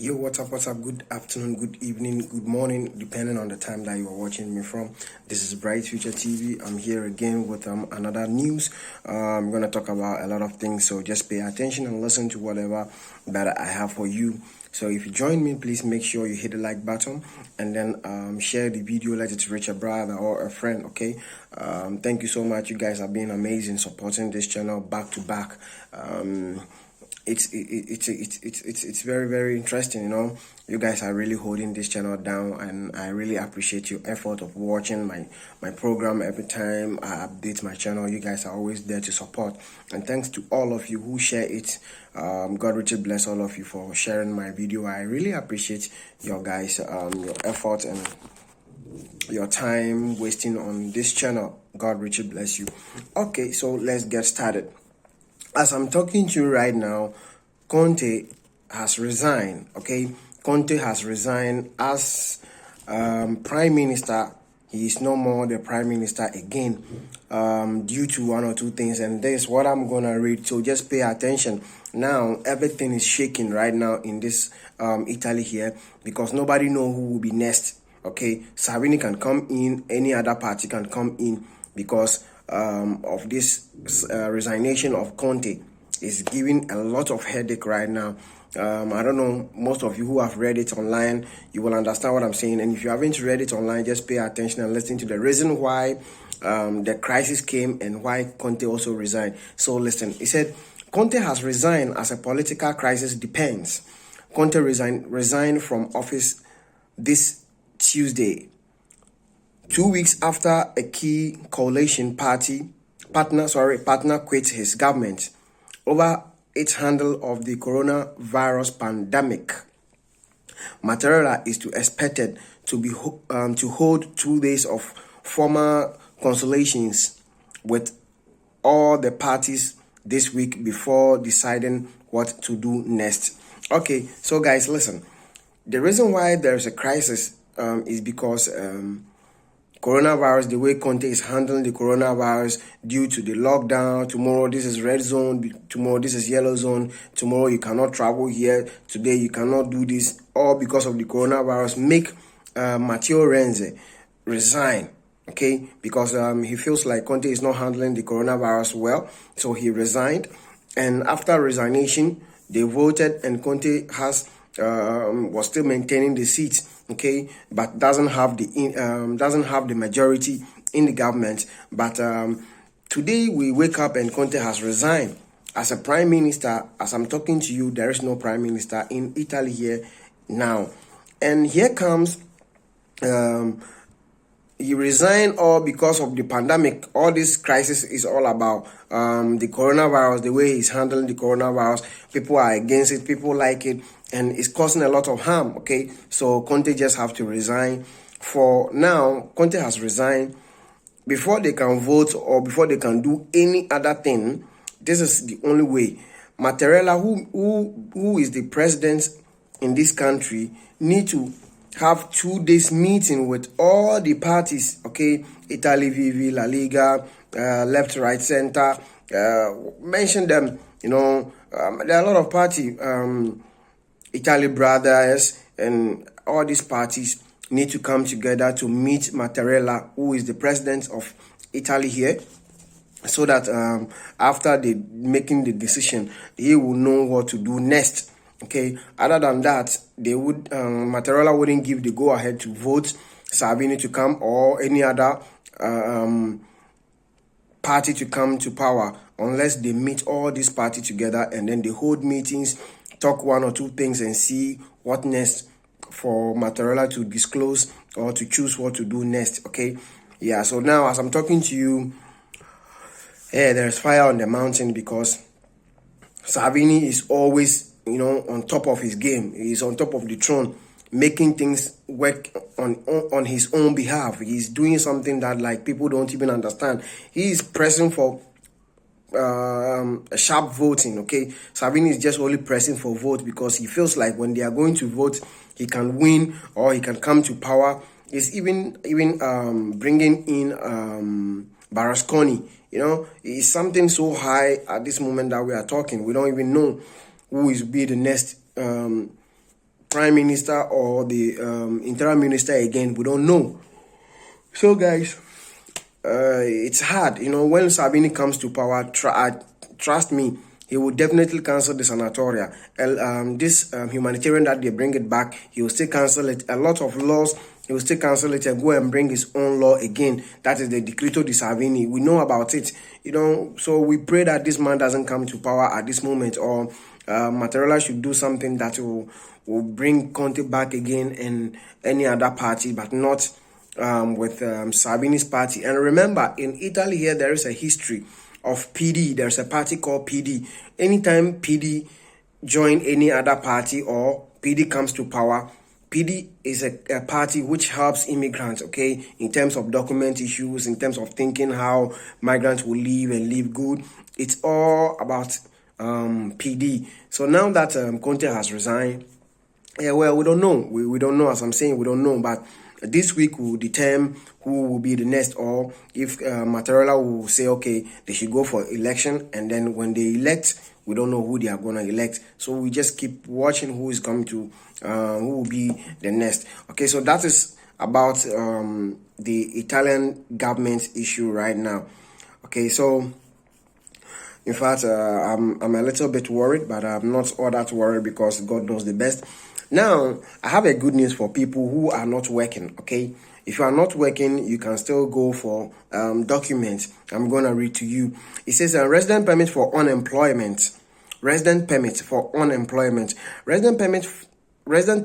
Yo, what's up? Good afternoon, good evening, good morning, depending on the time that you are watching me from. This is Bright Future TV. I'm here again with another news. I'm going to talk about a lot of things, so just pay attention and listen to whatever that I have for you. So if you join me, please make sure you hit the like button and then share the video, let it reach a brother or a friend, okay? Thank you so much. You guys have been amazing supporting this channel back to back. It's very interesting. You guys are really holding this channel down, and I really appreciate your effort of watching my program every time I update my channel. You guys are always there to support, and thanks to all of you who share it. God richly bless all of you for sharing my video. I really appreciate your guys your effort and your time wasting on this channel. God richly bless you. Okay, so let's get started. As I'm talking to you right now, Conte has resigned, okay? Conte has resigned as Prime Minister. He is no more the Prime Minister again due to one or two things, and this is what I'm going to read, so just pay attention. Now, everything is shaking right now in this Italy here because nobody know who will be next, okay? Salvini can come in, any other party can come in because of this resignation of Conte is giving a lot of headache right now. I don't know, most of you who have read it online, you will understand what I'm saying. And if you haven't read it online, just pay attention and listen to the reason why the crisis came and why Conte also resigned. So listen, he said, Conte has resigned as a political crisis depends. Conte resigned from office this Tuesday, 2 weeks after a key coalition partner quit his government over its handle of the coronavirus pandemic. Mattarella is expected to hold 2 days of formal consultations with all the parties this week before deciding what to do next. Okay, so guys, listen. The reason why there's a crisis is because coronavirus, the way Conte is handling the coronavirus due to the lockdown. Tomorrow this is red zone, tomorrow this is yellow zone, tomorrow you cannot travel here, today you cannot do this, all because of the coronavirus. Make Matteo Renzi resign, okay, because he feels like Conte is not handling the coronavirus well, so he resigned. And after resignation, they voted, and Conte was still maintaining the seat, okay, but doesn't have the majority in the government. But today we wake up and Conte has resigned as a prime minister. As I'm talking to you, there is no prime minister in Italy here now, and here comes he resigned all because of the pandemic. All this crisis is all about the coronavirus, the way he's handling the coronavirus. People are against it, people like it, and it's causing a lot of harm, okay? So Conte just have to resign. For now, Conte has resigned. Before they can vote or before they can do any other thing, this is the only way. Mattarella, who is the president in this country, need to have 2 days meeting with all the parties, okay? Italy Vivi, La Liga, left, right, center, mention them, there are a lot of parties, Italy Brothers, and all these parties need to come together to meet Mattarella, who is the president of Italy here, so that after making the decision, he will know what to do next. Okay, other than that, they would Mattarella wouldn't give the go-ahead to vote Salvini to come or any other party to come to power unless they meet all these parties together and then they hold meetings, talk one or two things and see what next for Mattarella to disclose or to choose what to do next, okay? Yeah, so now as I'm talking to you, there's fire on the mountain because Salvini is always on top of his game. He's on top of the throne, making things work on his own behalf. He's doing something that like people don't even understand. He is pressing for a sharp voting, okay? Salvini is just only pressing for vote because he feels like when they are going to vote, he can win or he can come to power. He's even bringing in Berlusconi. It's something so high at this moment that we are talking. We don't even know who is be the next prime minister or the interim minister again. We don't know. So guys, it's hard, when Sabini comes to power. Trust me, he will definitely cancel the sanatoria. This humanitarian that they bring it back, he will still cancel it. A lot of laws, he will still cancel it and go and bring his own law again. That is the Reddito Di Cittadinanza. We know about it, so we pray that this man doesn't come to power at this moment, or Mattarella should do something that will bring Conte back again and any other party, but not with Salvini's party. And remember, in Italy here, there is a history of PD. There's a party called PD. Anytime PD join any other party or PD comes to power, PD is a party which helps immigrants, okay, in terms of document issues, in terms of thinking how migrants will live and live good. It's all about PD. So now that Conte has resigned, well, we don't know. We don't know, as I'm saying, we don't know. But this week will determine who will be the next, or if Mattarella will say, okay, they should go for election, and then when they elect, we don't know who they are going to elect. So we just keep watching who is coming to, who will be the next. Okay, so that is about the Italian government issue right now. Okay, so in fact, I'm a little bit worried, but I'm not all that worried because God knows the best. Now, I have a good news for people who are not working, okay? If you are not working, you can still go for documents. I'm going to read to you. It says resident permit for unemployment. Resident permit for unemployment. Resident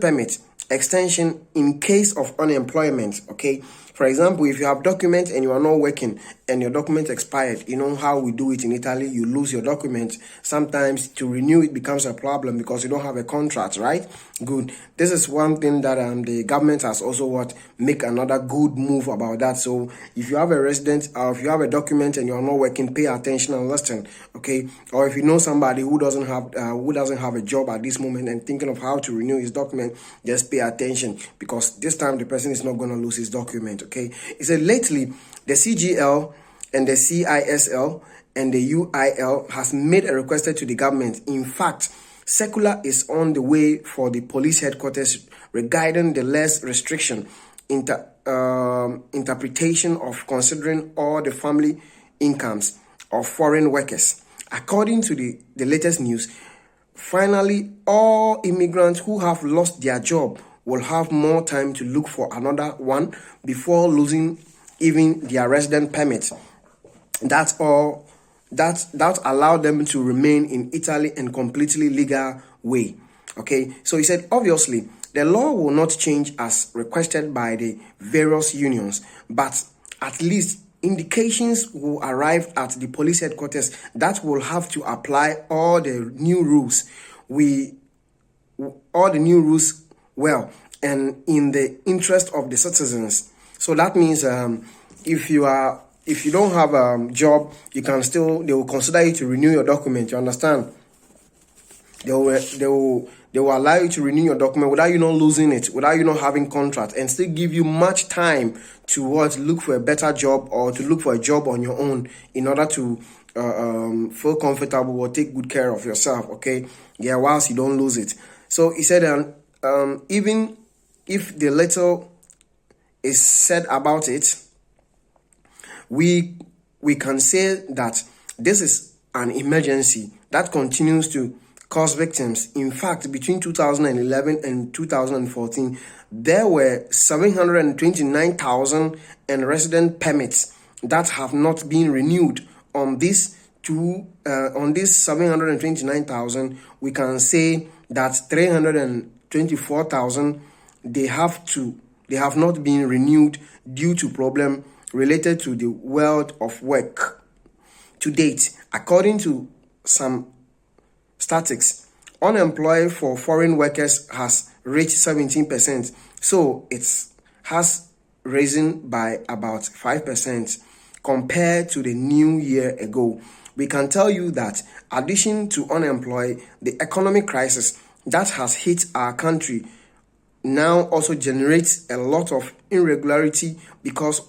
permit extension in case of unemployment, okay? For example, if you have documents and you are not working and your document expired, you know how we do it in Italy, you lose your document. Sometimes to renew it becomes a problem because you don't have a contract, right? Good. This is one thing that the government has also make another good move about that. So if you have a resident or if you have a document and you're not working, pay attention and listen, okay? Or if you know somebody who doesn't have a job at this moment and thinking of how to renew his document, just pay attention because this time the person is not going to lose his document. Okay, it said lately the CGL and the CISL and the UIL has made a request to the government. In fact, circular is on the way for the police headquarters regarding the less restriction interpretation of considering all the family incomes of foreign workers. According to the latest news, finally, all immigrants who have lost their job will have more time to look for another one before losing even their resident permit. That's all. That allowed them to remain in Italy in completely legal way. Okay, so he said, obviously, the law will not change as requested by the various unions, but at least indications will arrive at the police headquarters that will have to apply all the new rules. Well, and in the interest of the citizens. So that means if you don't have a job, they will consider you to renew your document. You understand? They will allow you to renew your document without you not losing it, without you not having contract, and still give you much time to look for a better job or to look for a job on your own in order to feel comfortable or take good care of yourself. Okay, yeah, whilst you don't lose it. So he said, even if the little is said about it, we can say that this is an emergency that continues to cause victims. In fact, between 2011 and 2014, there were 729,000 resident permits that have not been renewed. On this 729,000, we can say that 324,000 they have not been renewed due to problem related to the world of work. To date, according to some statistics, unemployed for foreign workers has reached 17%. So it has risen by about 5% compared to the new year ago. We can tell you that addition to unemployed, the economic crisis that has hit our country now also generates a lot of irregularity, because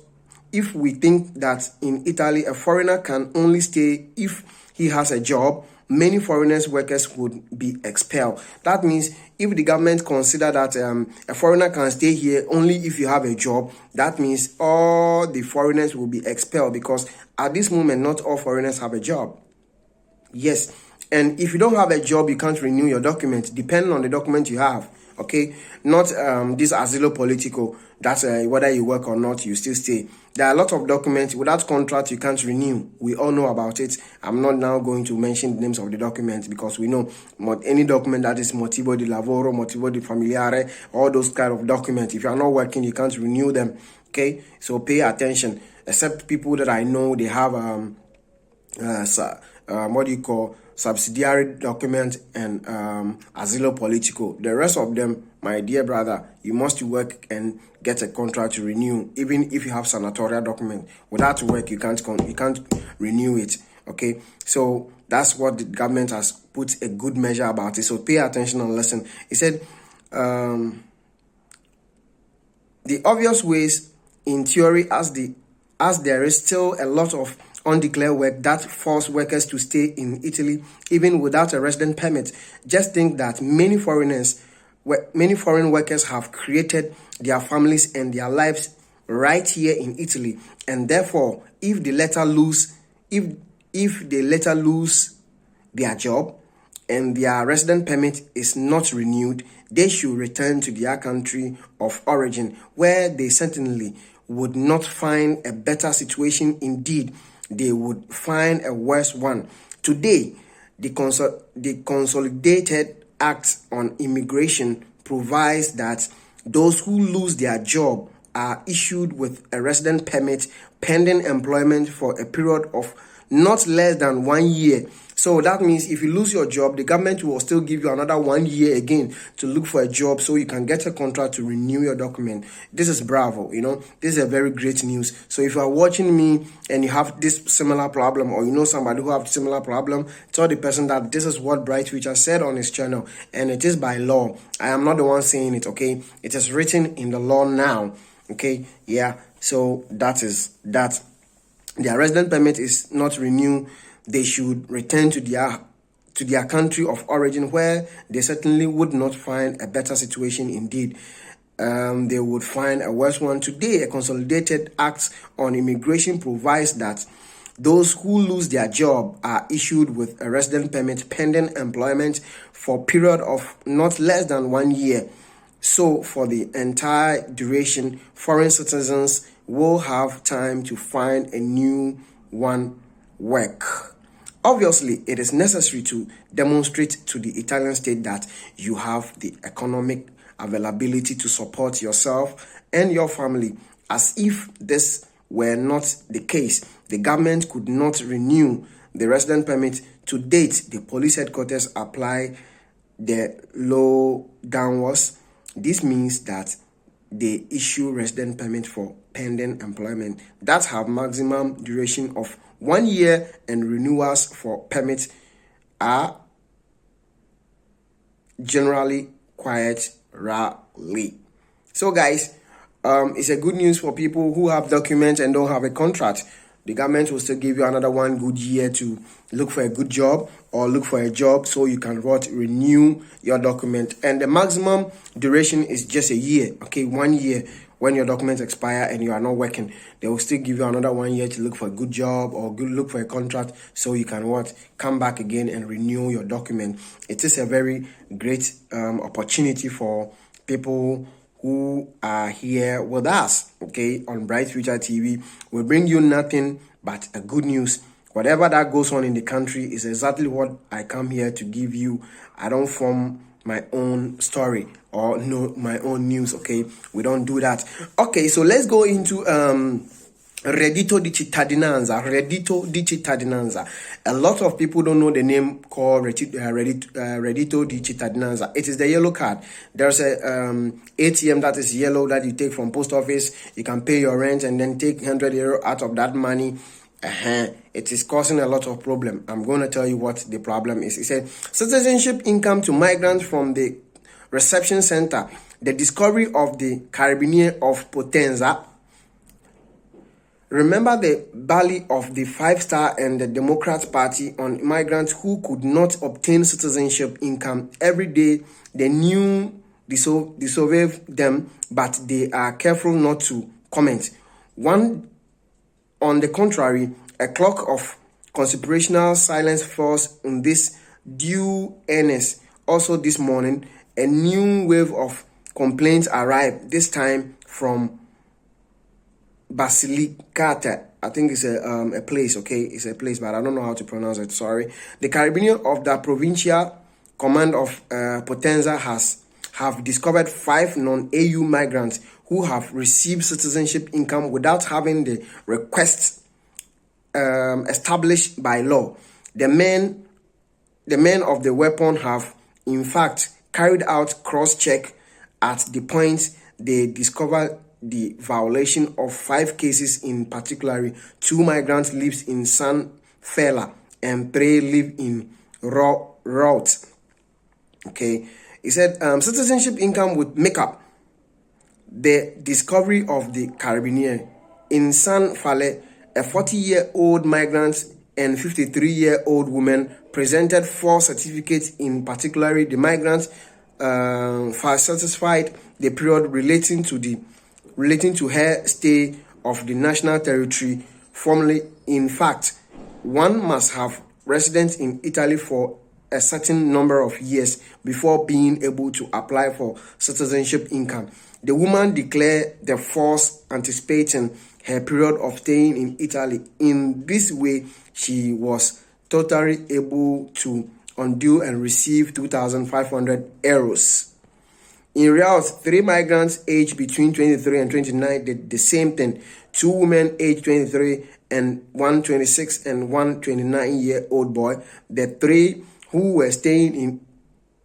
if we think that in Italy a foreigner can only stay if he has a job many foreigners workers would be expelled. That means if the government consider that a foreigner can stay here only if you have a job, that means all the foreigners will be expelled, because at this moment, not all foreigners have a job. Yes. And if you don't have a job, you can't renew your document, depending on the document you have. Okay, not this asilo political, that's whether you work or not, you still stay. There are a lot of documents without contract you can't renew. We all know about it. I'm not now going to mention the names of the documents, because we know any document that is motivo di lavoro, motivo di familiare, all those kind of documents, if you are not working, you can't renew them. Okay, so pay attention. Except people that I know, they have what do you call, subsidiary document and asilo political. The rest of them, my dear brother, you must work and get a contract to renew. Even if you have senatorial document, without work you can't renew it. Okay, so that's what the government has put a good measure about it. So pay attention and listen. He said the obvious ways in theory, as there is still a lot of undeclared work that force workers to stay in Italy even without a resident permit. Just think that many foreign workers have created their families and their lives right here in Italy, and therefore if they later lose their job and their resident permit is not renewed, they should return to their country of origin, where they certainly would not find a better situation. Indeed, they would find a worse one. Today, the Consolidated Act on Immigration provides that those who lose their job are issued with a resident permit pending employment for a period of not less than 1 year. So that means if you lose your job, the government will still give you another 1 year again to look for a job, so you can get a contract to renew your document. This is bravo, this is a very great news. So if you are watching me and you have this similar problem, or you know somebody who have similar problem, tell the person that this is what Bright Future said on his channel, and it is by law. I am not the one saying it, okay? It is written in the law now, okay? Yeah, so that is that. Their resident permit is not renewed, they should return to their country of origin, where they certainly would not find a better situation. Indeed, they would find a worse one. Today, a Consolidated Act on Immigration provides that those who lose their job are issued with a resident permit pending employment for a period of not less than 1 year. So for the entire duration, foreign citizens will have time to find a new one work. Obviously, it is necessary to demonstrate to the Italian state that you have the economic availability to support yourself and your family. As if this were not the case, the government could not renew the resident permit. To date, the police headquarters apply the law downwards. This means that they issue resident permit for pending employment that have maximum duration of 1 year, and renewals for permits are generally quite rarely. So guys, it's a good news for people who have documents and don't have a contract. The government will still give you another 1 good year to look for a good job or look for a job, so you can renew your document. And the maximum duration is just a year, okay? 1 year. When your documents expire and you are not working, they will still give you another 1 year to look for a good job or look for a contract, so you can come back again and renew your document. It is a very great opportunity for people who are here with us, okay, on Bright Future TV. We bring you nothing but a good news. Whatever that goes on in the country is exactly what I come here to give you. I don't form my own story or my own news, okay? We don't do that. Okay, so let's go into Reddito Di Cittadinanza. Reddito Di Cittadinanza. A lot of people don't know the name called Reddito Di Cittadinanza. It is the yellow card. There's a ATM that is yellow that you take from post office. You can pay your rent and then take €100 out of that money. It is causing a lot of problem. I'm going to tell you what the problem is. It said citizenship income to migrants from the reception center. The discovery of the Carabinieri of Potenza Remember the bally of the Five-Star and the Democrat Party on immigrants who could not obtain citizenship income. Every day they knew dissolve them, but they are careful not to comment. One, on the contrary, a clock of conspirational silence falls in this due earnest. Also this morning, a new wave of complaints arrived, this time from Basilicata. I think it's a place, okay? It's a place, but I don't know how to pronounce it, sorry. The Caribbean of the Provincial Command of Potenza have discovered 5 non-AU migrants who have received citizenship income without having the requests established by law. The men of the weapon have, in fact, carried out cross-check at the point they discovered the violation of 5 cases. In particular, 2 migrants live in San Fela and 3 live in Route. Okay, he said citizenship income would make up the discovery of the Caribbean. In San Fele, a 40-year-old migrant and 53-year-old woman presented 4 certificates. In particular, the migrants satisfied the period relating to her stay of the national territory formally. In fact, one must have residence in Italy for a certain number of years before being able to apply for citizenship income. The woman declared the force anticipating her period of staying in Italy. In this way, she was totally able to undo and receive 2,500 euros. In Reals, 3 migrants aged between 23 and 29 did the same thing. 2 women aged 23 and 1 26 and 1 29-year-old boy. The 3 who were staying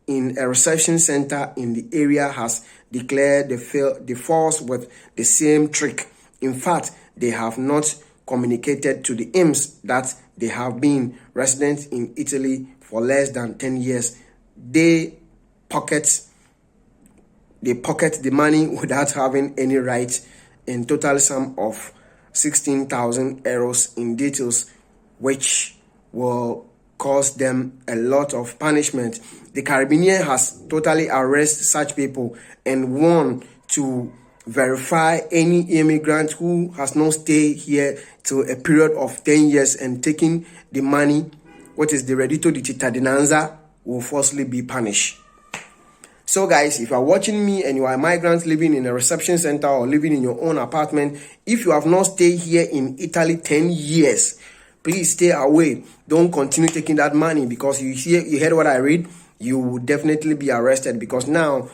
in a reception center in the area has declared the force with the same trick. In fact, they have not communicated to the IMS that they have been residents in Italy for less than 10 years. They pocket the money without having any right, in total sum of 16,000 euros in details, which will cause them a lot of punishment. The Caribbean has totally arrested such people and warned to verify any immigrant who has not stayed here till a period of 10 years and taking the money, what is the Reddito Di Cittadinanza, will falsely be punished. So guys, if you are watching me and you are a migrant living in a reception center or living in your own apartment, if you have not stayed here in Italy 10 years, please stay away. Don't continue taking that money, because you heard what I read, you will definitely be arrested, because now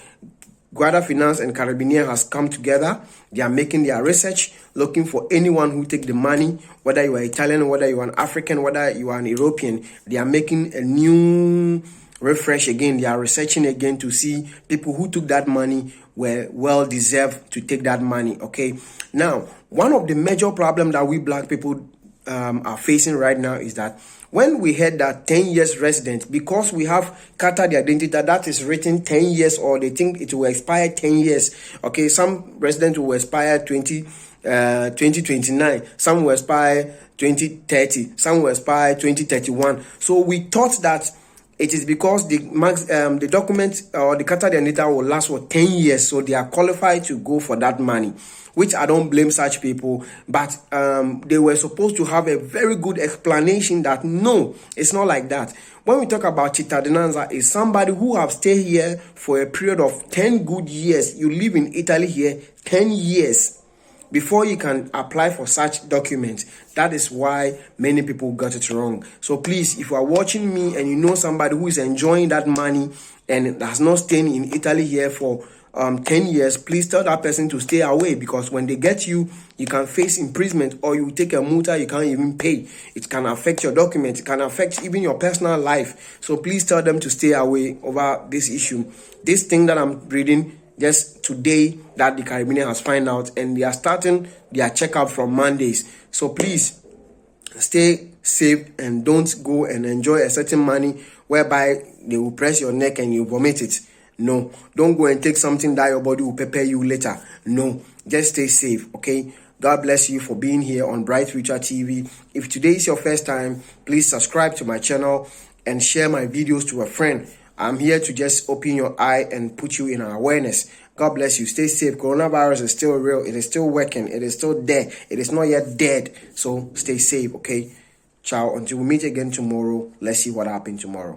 Guarda Finance and Caribbean has come together. They are making their research, looking for anyone who take the money, whether you are Italian, whether you are an African, whether you are an European. They are making a new refresh again. They are researching again to see people who took that money were well deserved to take that money. Okay, now one of the major problems that we black people are facing right now is that when we had that 10 years resident, because we have Carta de Identidad that is written 10 years, or they think it will expire 10 years. Okay, some residents will expire 2029, some will expire 2030, some will expire 2031. So we thought that it is because the document or the Carta de Identidad will last for 10 years, so they are qualified to go for that money, which I don't blame such people. But they were supposed to have a very good explanation that no, it's not like that. When we talk about Cittadinanza, is somebody who have stayed here for a period of 10 good years. You live in Italy here 10 years before you can apply for such documents. That is why many people got it wrong. So please, if you are watching me and you know somebody who is enjoying that money and has not stayed in Italy here for 10 years, please tell that person to stay away, because when they get you, you can face imprisonment, or you take a multa you can't even pay. It can affect your documents, it can affect even your personal life. So please tell them to stay away over this issue. This thing that I'm reading just today, that the Caribbean has found out, and they are starting their checkup from Mondays. So please stay safe and don't go and enjoy a certain money whereby they will press your neck and you vomit it. No, don't go and take something that your body will prepare you later. No, just stay safe, okay? God bless you for being here on Bright Future TV. If today is your first time, please subscribe to my channel and share my videos to a friend. I'm here to just open your eye and put you in awareness. God bless you. Stay safe. Coronavirus is still real. It is still working. It is still there. It is not yet dead. So stay safe, okay? Ciao. Until we meet again tomorrow. Let's see what happens tomorrow.